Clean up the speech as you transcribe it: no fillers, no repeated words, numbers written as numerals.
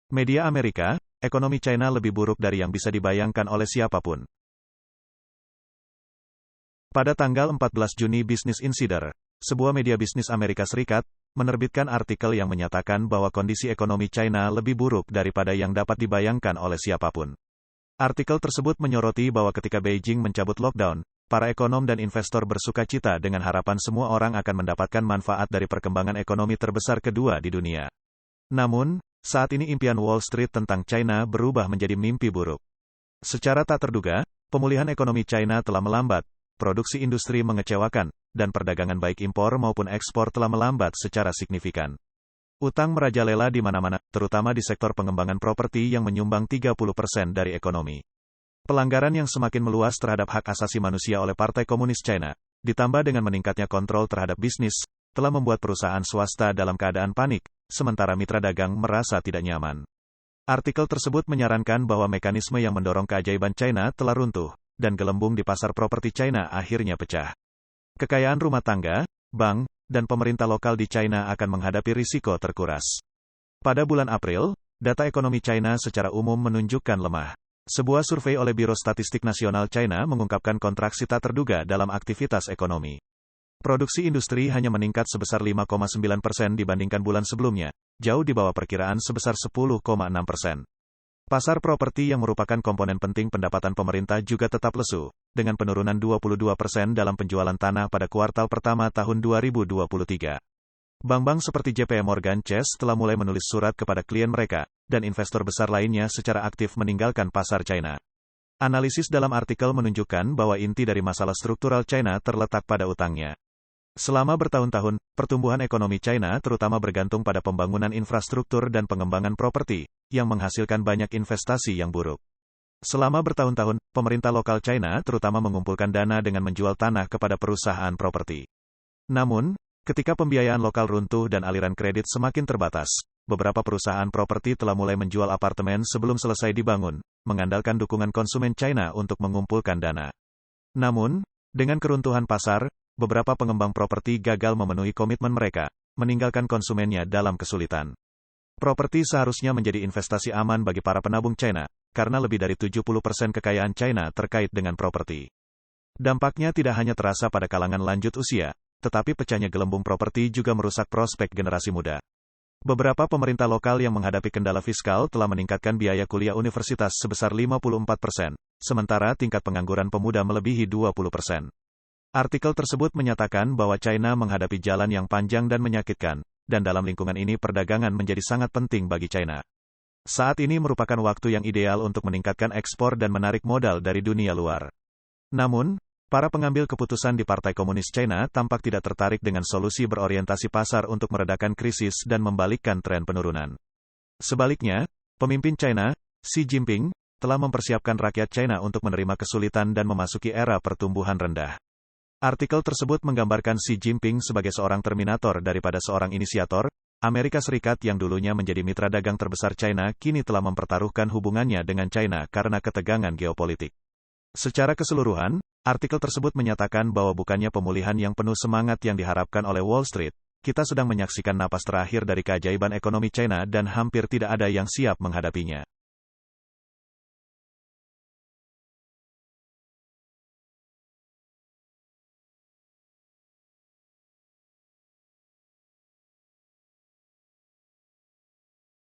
Media Amerika, ekonomi China lebih buruk dari yang bisa dibayangkan oleh siapapun. Pada tanggal 14 Juni Business Insider, sebuah media bisnis Amerika Serikat, menerbitkan artikel yang menyatakan bahwa kondisi ekonomi China lebih buruk daripada yang dapat dibayangkan oleh siapapun. Artikel tersebut menyoroti bahwa ketika Beijing mencabut lockdown, para ekonom dan investor bersuka cita dengan harapan semua orang akan mendapatkan manfaat dari perkembangan ekonomi terbesar kedua di dunia. Namun, saat ini impian Wall Street tentang China berubah menjadi mimpi buruk. Secara tak terduga, pemulihan ekonomi China telah melambat, produksi industri mengecewakan, dan perdagangan baik impor maupun ekspor telah melambat secara signifikan. Utang merajalela di mana-mana, terutama di sektor pengembangan properti yang menyumbang 30% dari ekonomi. Pelanggaran yang semakin meluas terhadap hak asasi manusia oleh Partai Komunis China, ditambah dengan meningkatnya kontrol terhadap bisnis, telah membuat perusahaan swasta dalam keadaan panik, sementara mitra dagang merasa tidak nyaman. Artikel tersebut menyarankan bahwa mekanisme yang mendorong keajaiban China telah runtuh, dan gelembung di pasar properti China akhirnya pecah. Kekayaan rumah tangga, bank, dan pemerintah lokal di China akan menghadapi risiko terkuras. Pada bulan April, data ekonomi China secara umum menunjukkan lemah. Sebuah survei oleh Biro Statistik Nasional China mengungkapkan kontraksi tak terduga dalam aktivitas ekonomi. Produksi industri hanya meningkat sebesar 5,9% dibandingkan bulan sebelumnya, jauh di bawah perkiraan sebesar 10,6%. Pasar properti yang merupakan komponen penting pendapatan pemerintah juga tetap lesu, dengan penurunan 22% dalam penjualan tanah pada kuartal pertama tahun 2023. Bank-bank seperti JP Morgan Chase telah mulai menulis surat kepada klien mereka, dan investor besar lainnya secara aktif meninggalkan pasar China. Analisis dalam artikel menunjukkan bahwa inti dari masalah struktural China terletak pada utangnya. Selama bertahun-tahun, pertumbuhan ekonomi China terutama bergantung pada pembangunan infrastruktur dan pengembangan properti, yang menghasilkan banyak investasi yang buruk. Selama bertahun-tahun, pemerintah lokal China terutama mengumpulkan dana dengan menjual tanah kepada perusahaan properti. Namun, ketika pembiayaan lokal runtuh dan aliran kredit semakin terbatas, beberapa perusahaan properti telah mulai menjual apartemen sebelum selesai dibangun, mengandalkan dukungan konsumen China untuk mengumpulkan dana. Namun, dengan keruntuhan pasar, beberapa pengembang properti gagal memenuhi komitmen mereka, meninggalkan konsumennya dalam kesulitan. Properti seharusnya menjadi investasi aman bagi para penabung China, karena lebih dari 70% kekayaan China terkait dengan properti. Dampaknya tidak hanya terasa pada kalangan lanjut usia, tetapi pecahnya gelembung properti juga merusak prospek generasi muda. Beberapa pemerintah lokal yang menghadapi kendala fiskal telah meningkatkan biaya kuliah universitas sebesar 54%, sementara tingkat pengangguran pemuda melebihi 20%. Artikel tersebut menyatakan bahwa China menghadapi jalan yang panjang dan menyakitkan, dan dalam lingkungan ini perdagangan menjadi sangat penting bagi China. Saat ini merupakan waktu yang ideal untuk meningkatkan ekspor dan menarik modal dari dunia luar. Namun, para pengambil keputusan di Partai Komunis China tampak tidak tertarik dengan solusi berorientasi pasar untuk meredakan krisis dan membalikkan tren penurunan. Sebaliknya, pemimpin China, Xi Jinping, telah mempersiapkan rakyat China untuk menerima kesulitan dan memasuki era pertumbuhan rendah. Artikel tersebut menggambarkan Xi Jinping sebagai seorang terminator daripada seorang inisiator. Amerika Serikat yang dulunya menjadi mitra dagang terbesar China kini telah mempertaruhkan hubungannya dengan China karena ketegangan geopolitik. Secara keseluruhan, artikel tersebut menyatakan bahwa bukannya pemulihan yang penuh semangat yang diharapkan oleh Wall Street, kita sedang menyaksikan napas terakhir dari keajaiban ekonomi China dan hampir tidak ada yang siap menghadapinya.